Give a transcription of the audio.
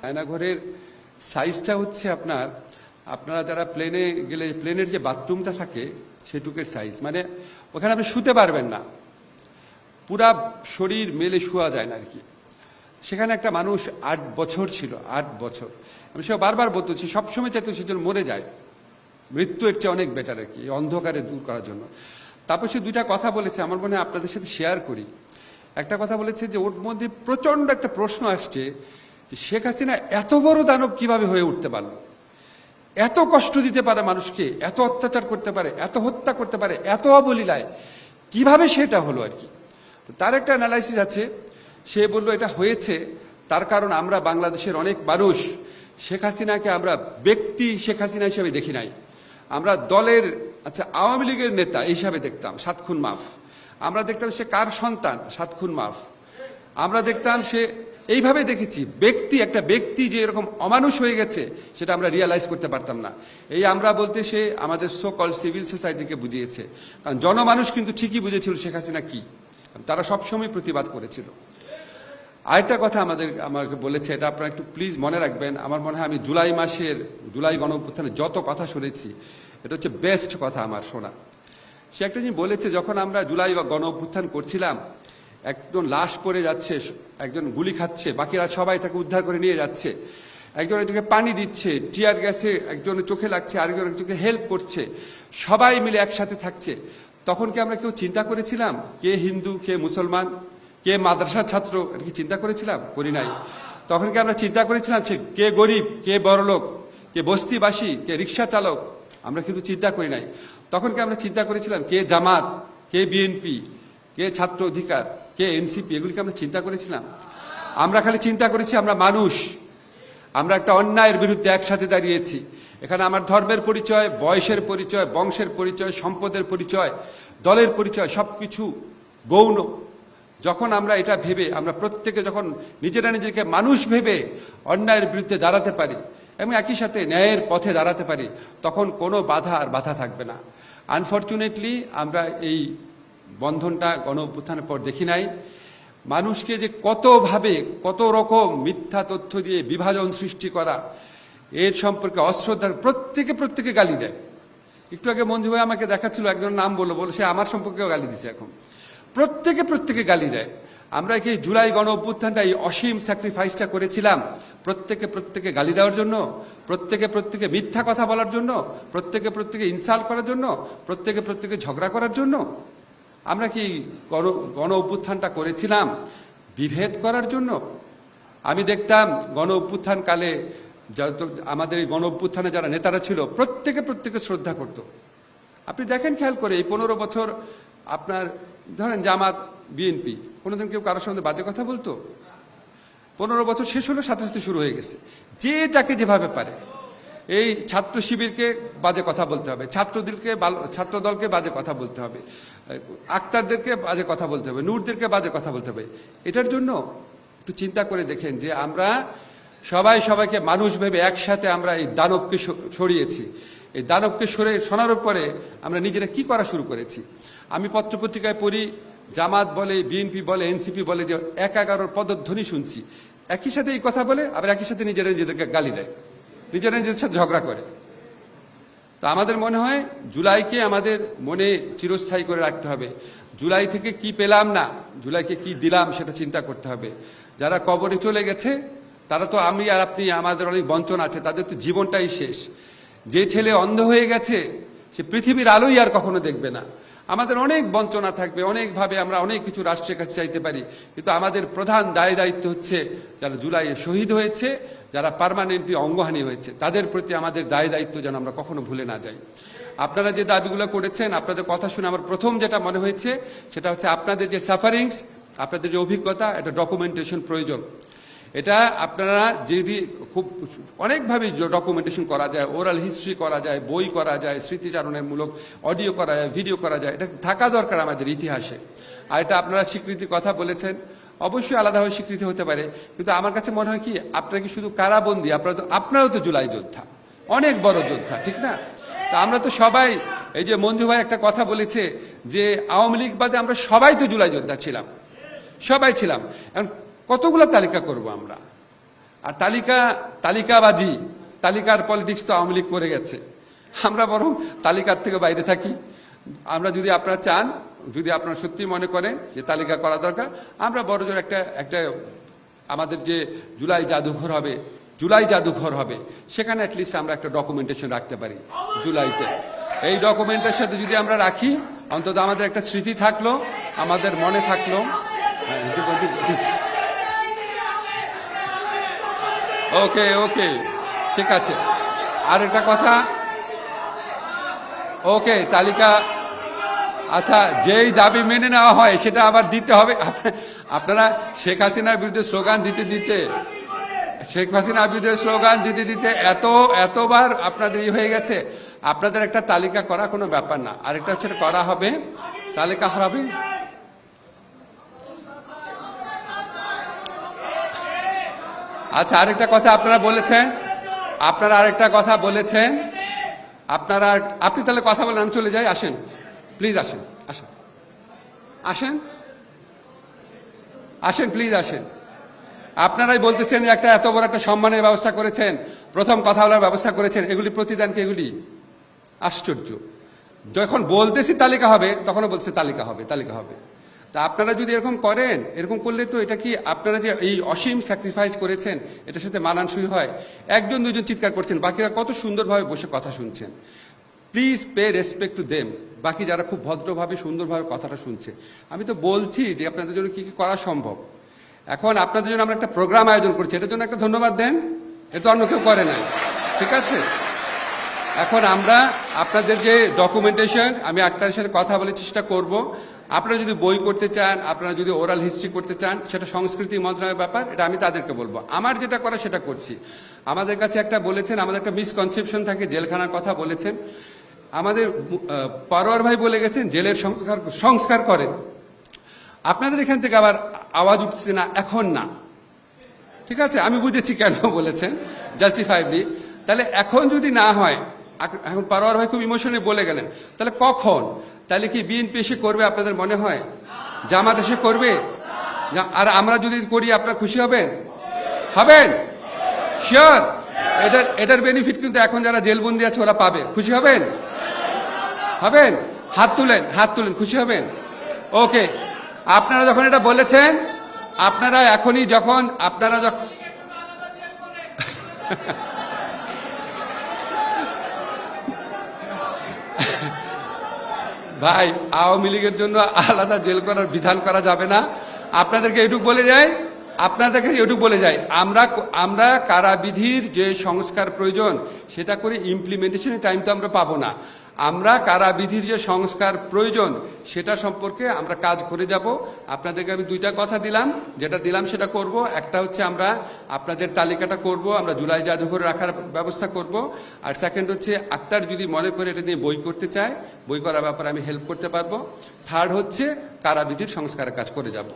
আয়নাঘরের সাইজটা হচ্ছে আপনারা যারা প্লেনে গেলে প্লেনের যে বাথরুমটা থাকে সেটুকের সাইজ, মানে ওখানে আপনি শুতে পারবেন না, পুরা শরীর মেলে শোয়া যায় না আর কি। সেখানে একটা মানুষ 8 বছর ছিল, 8 বছর। আমি সে বারবার বলতেছি, সবসময় চাইতো সেজন মরে যায়, মৃত্যু এর চেয়ে অনেক বেটার আর কি, অন্ধকারে দূর করার জন্য। তারপর সে 2টা কথা বলেছে, আমার মনে হয় আপনাদের সাথে শেয়ার করি। একটা কথা বলেছে যে ওর মধ্যে প্রচণ্ড একটা প্রশ্ন আসছে যে শেখ হাসিনা এত বড় দানব কিভাবে হয়ে উঠতে পারলো, এত কষ্ট দিতে পারে মানুষকে, এত অত্যাচার করতে পারে, এত হত্যা করতে পারে, এত অবলীলায় কিভাবে সেটা হলো আর কি। তার একটা অ্যানালাইসিস আছে, সে বলল এটা হয়েছে তার কারণ আমরা বাংলাদেশের অনেক মানুষ শেখ হাসিনাকে আমরা ব্যক্তি শেখ হাসিনা হিসেবে দেখি নাই, আমরা দলের আওয়ামী লীগের নেতা হিসাবে দেখতাম, 7 খুন মাফ। আমরা দেখতাম সে কার সন্তান, 7 খুন মাফ। আমরা দেখতাম সে এইভাবে দেখেছি, একটা ব্যক্তি যে এরকম অমানুষ হয়ে গেছে সেটা আমরা রিয়ালাইজ করতে পারতাম না। এই আমরা বলতে সে আমাদের সো কল সিভিল সোসাইটিকে বুঝিয়েছে, কারণ জনমানুষ কিন্তু ঠিকই বুঝেছিল শেখ হাসিনা কি, তারা সবসময় প্রতিবাদ করেছিল। আরেকটা কথা আমাকে বলেছে, এটা আপনারা একটু প্লিজ মনে রাখবেন। আমার মনে হয় আমি জুলাই গণঅভ্যুত্থানে যত কথা শুনেছি এটা হচ্ছে বেস্ট কথা আমার শোনা। সে একটা জিনিস বলেছে, যখন আমরা জুলাই গণঅভ্যুত্থান করছিলাম, একজন লাশ পড়ে যাচ্ছে, একজন গুলি খাচ্ছে, বাকিরা সবাই তাকে উদ্ধার করে নিয়ে যাচ্ছে, একজনের চোখে পানি দিচ্ছে, টিয়ার গ্যাসে একজনের চোখে লাগছে, আরেকজনের চোখে হেল্প করছে, সবাই মিলে একসাথে থাকছে। তখন কি আমরা কেউ চিন্তা করেছিলাম কে হিন্দু, কে মুসলমান, কে মাদ্রাসার ছাত্র? এটা কি চিন্তা করেছিলাম? করি নাই। তখন কি আমরা চিন্তা করেছিলাম কে গরিব, কে বড়লোক, কে বস্তিবাসী, কে রিক্সা চালক? আমরা কিন্তু চিন্তা করি নাই। তখন কি আমরা চিন্তা করেছিলাম কে জামাত, কে বিএনপি, কে ছাত্র অধিকার, কে এনসিপি? এগুলিকে আমরা চিন্তা করেছিলাম? আমরা খালি চিন্তা করেছি আমরা মানুষ, আমরা একটা অন্যায়ের বিরুদ্ধে একসাথে দাঁড়িয়েছি। এখানে আমার ধর্মের পরিচয়, বয়সের পরিচয়, বংশের পরিচয়, সম্পদের পরিচয়, দলের পরিচয় সবকিছু গৌণ। যখন আমরা এটা ভেবে, আমরা প্রত্যেকে যখন নিজেকে মানুষ ভেবে অন্যায়ের বিরুদ্ধে দাঁড়াতে পারি এবং একই সাথে ন্যায়ের পথে দাঁড়াতে পারি, তখন কোনো বাধা থাকবে না। আনফর্চুনেটলি আমরা এই বন্ধনটা গণঅভ্যুত্থানের পর দেখি নাই। মানুষকে যে কতভাবে কত রকম মিথ্যা তথ্য দিয়ে বিভাজন সৃষ্টি করা, এর সম্পর্কে অশ্রদ্ধার প্রত্যেকে গালি দেয়। একটু আগে মঞ্জু ভাই আমাকে দেখাচ্ছিল, একজন নাম বললো সে আমার সম্পর্কেও গালি দিছে। এখন প্রত্যেকে গালি দেয়। আমরা কি জুলাই গণঅভ্যুত্থানটা এই অসীম স্যাক্রিফাইসটা করেছিলাম প্রত্যেকে গালি দেওয়ার জন্য, প্রত্যেকে মিথ্যা কথা বলার জন্য, প্রত্যেকে ইনসাল্ট করার জন্য, প্রত্যেকে ঝগড়া করার জন্য? আমরা কি গণঅভ্যুত্থানটা করেছিলাম বিভেদ করার জন্য? আমি দেখতাম গণঅভ্যুত্থান কালে আমাদের এই গণঅভ্যুত্থানে যারা নেতারা ছিল প্রত্যেকে শ্রদ্ধা করত। আপনি দেখেন খেয়াল করে, এই 15 বছর আপনার ধরেন জামাত, বিএনপি, কোনোদিন কেউ কারোর সঙ্গে বাজে কথা বলতো? 15 বছর শেষ হলো, সাথে শুরু হয়ে গেছে যে যাকে যেভাবে পারে। এই ছাত্র শিবিরকে বাজে কথা বলতে হবে, ছাত্রদলকে বাজে কথা বলতে হবে, আক্তারদেরকে বাজে কথা বলতে হবে, নূরদেরকে বাজে কথা বলতে হবে। এটার জন্য একটু চিন্তা করে দেখেন যে আমরা সবাইকে মানুষ ভেবে একসাথে আমরা এই দানবকে সরিয়েছি। এই দানবকে শোনার পরে আমরা নিজেরা কি করা শুরু করেছি। আমি পত্রপত্রিকায় পড়ি, জামাত বলে, বিএনপি বলে, এনসিপি বলে যে 11 পদধ্বনি শুনছি। একই সাথে এই কথা বলে, আবার একই সাথে নিজেদেরকে গালি দেয়, নিজেদের সাথে ঝগড়া করে। তো আমাদের মনে হয় জুলাইকে আমাদের মনে চিরস্থায়ী করে রাখতে হবে। জুলাই থেকে কি পেলাম না, জুলাইকে কি দিলাম সেটা চিন্তা করতে হবে। যারা কবরে চলে গেছে তারা তো আমি আর আপনি, আমাদের অনেক বঞ্চনা আছে, তাদের তো জীবনটাই শেষ। যে ছেলে অন্ধ হয়ে গেছে সে পৃথিবীর আলোই আর কখনো দেখবে না। আমাদের অনেক বঞ্চনা থাকবে, অনেকভাবে আমরা অনেক কিছু রাষ্ট্রের কাছে চাইতে পারি, কিন্তু আমাদের প্রধান দায়িত্ব হচ্ছে যারা জুলাইয়ে শহীদ হয়েছে, যারা পার্মানেন্টলি অঙ্গহানি হয়েছে, তাদের প্রতি আমাদের দায়িত্ব যেন আমরা কখনো ভুলে না যাই। আপনারা যে দাবিগুলো করেছেন, আপনাদের কথা শুনে আমার প্রথম যেটা মনে হয়েছে সেটা হচ্ছে আপনাদের যে সাফারিংস, আপনাদের যে অভিজ্ঞতা, এটা ডকুমেন্টেশন প্রয়োজন। এটা আপনারা যদি খুব অনেকভাবে ডকুমেন্টেশন করা যায়, ওরাল হিস্ট্রি করা যায়, বই করা যায়, স্মৃতিচারণের মূলক অডিও করা যায়, ভিডিও করা যায়, এটা থাকা দরকার আমাদের ইতিহাসে। আর এটা আপনারা স্বীকৃতির কথা বলেছেন, অবশ্যই আলাদাভাবে স্বীকৃতি হতে পারে, কিন্তু আমার কাছে মনে হয় কি আপনারা কি শুধু কারাবন্দী? আপনারাও তো জুলাই যোদ্ধা, অনেক বড় যোদ্ধা, ঠিক না? তা আমরা তো সবাই, এই যে মঞ্জু ভাই একটা কথা বলেছে যে আওয়ামী লীগ বাদে আমরা সবাই তো জুলাই যোদ্ধা ছিলাম, সবাই ছিলাম। এখন কতগুলো তালিকা করব আমরা? আর তালিকাবাজি, তালিকার পলিটিক্স তো আওয়ামী লীগ করে গেছে। আমরা বরং তালিকার থেকে বাইরে থাকি। আমরা যদি আপনারা চান, যদি আপনারা সত্যি মনে করেন যে তালিকা করা দরকার, আমরা বড়জোর একটা আমাদের যে জুলাই জাদুঘর হবে সেখানে অ্যাটলিস্ট আমরা একটা ডকুমেন্টেশন রাখতে পারি জুলাইতে। এই ডকুমেন্টের সাথে যদি আমরা রাখি, অন্তত আমাদের একটা স্মৃতি থাকলো, আমাদের মনে থাকলো। ওকে ওকে, ঠিক আছে। আর একটা কথা, ওকে, তালিকা, আচ্ছা, যেই দাবি মেনে নেওয়া হয় সেটা আবার দিতে হবে। আপনারা শেখ হাসিনার বিরুদ্ধে স্লোগান দিতে এতবার আপনাদের হয়ে গেছে। আপনাদের একটা তালিকা করা কোনো ব্যাপার না, আরেকটা হচ্ছে করা হবে, তালিকা হবে। আচ্ছা, আরেকটা কথা আপনারা বলেছেন, আপনি তাহলে কথা বলেন, আমি চলে যাই। আসেন প্লিজ, আসেন প্লিজ, আসেন। আপনারাই বলতেছেন যে একটা এত বড় একটা সম্মানের ব্যবস্থা করেছেন, প্রথম কথা বলার ব্যবস্থা করেছেন, এগুলি প্রতিদান কি? এগুলি আশ্চর্য। যখন বলতেছি তালিকা হবে, তখনও বলছে তালিকা হবে। তা আপনারা যদি এরকম করেন, এরকম করলে তো এটা কি আপনারা যে এই অসীম স্যাক্রিফাইস করেছেন এটার সাথে মানানসই হয়? একজন দুজন চিৎকার করছেন, বাকিরা কত সুন্দরভাবে বসে কথা শুনছেন। Please pay respect to them. বাকি যারা খুব ভদ্রভাবে সুন্দরভাবে কথাটা শুনছে, আমি তো বলছি যে আপনাদের জন্য কি কি করা সম্ভব। এখন আপনাদের জন্য আমরা একটা প্রোগ্রাম আয়োজন করছি, এটার জন্য একটা ধন্যবাদ দেন। এটা অন্য কেউ করে নাই, ঠিক আছে? এখন আমরা আপনাদের যে ডকুমেন্টেশন, আমি আক্তারের সাথে কথা বলে চেষ্টা করব। আপনারা যদি বই করতে চান, আপনারা যদি ওরাল হিস্ট্রি করতে চান, সেটা সংস্কৃতি মন্ত্রণালয়ের ব্যাপার, এটা আমি তাদেরকে বলবো। আমার যেটা করা সেটা করছি। আমাদের কাছে একটা বলেছেন, আমাদের একটা মিসকনসেপশন থাকে, জেলখানার কথা বলেছেন। আমাদের পরোয়ার ভাই বলে গেছেন জেলের সংস্কার করেন। আপনাদের এখান থেকে আবার আওয়াজ উঠছে না, এখন না, ঠিক আছে? আমি বুঝেছি কেন বলেছেন, জাস্টিফাইবলি। তাহলে এখন যদি না হয়, এখন পরোয়ার ভাই খুব ইমোশনে বলে গেলেন, তাহলে কখন? তাহলে কি বিএনপি এসে করবে আপনাদের মনে হয়? জামাত এসে করবে? আর আমরা যদি করি আপনারা খুশি হবেন? শিওর? এটার বেনিফিট কিন্তু এখন যারা জেলবন্দি আছে ওরা পাবে। খুশি হবেন? হাত তুলেন, খুশি হবেন? ওকে, আপনারা যখন এটা বলেছেন, আপনারা এখনই যখন ভাই, আওয়ামী লীগের জন্য আলাদা জেল করার বিধান করা যাবে না। আপনাদেরকে এটুকু বলে যাই, আমরা কারাবিধির যে সংস্কার প্রয়োজন সেটা করে ইমপ্লিমেন্টেশনের টাইম তো আমরা পাবো না। আমরা কারাবিধির যে সংস্কার প্রয়োজন সেটা সম্পর্কে আমরা কাজ করে যাব। আপনাদেরকে আমি দুইটা কথা দিলাম, যেটা দিলাম সেটা করব। একটা হচ্ছে আমরা আপনাদের তালিকাটা করব, আমরা জুলাই জাদুঘরে রাখার ব্যবস্থা করব। আর সেকেন্ড হচ্ছে আক্তার যদি মনে করে এটা নিয়ে বই করতে চায়, বই করার ব্যাপারে আমি হেল্প করতে পারবো। থার্ড হচ্ছে কারাবিধির সংস্কারের কাজ করে যাব।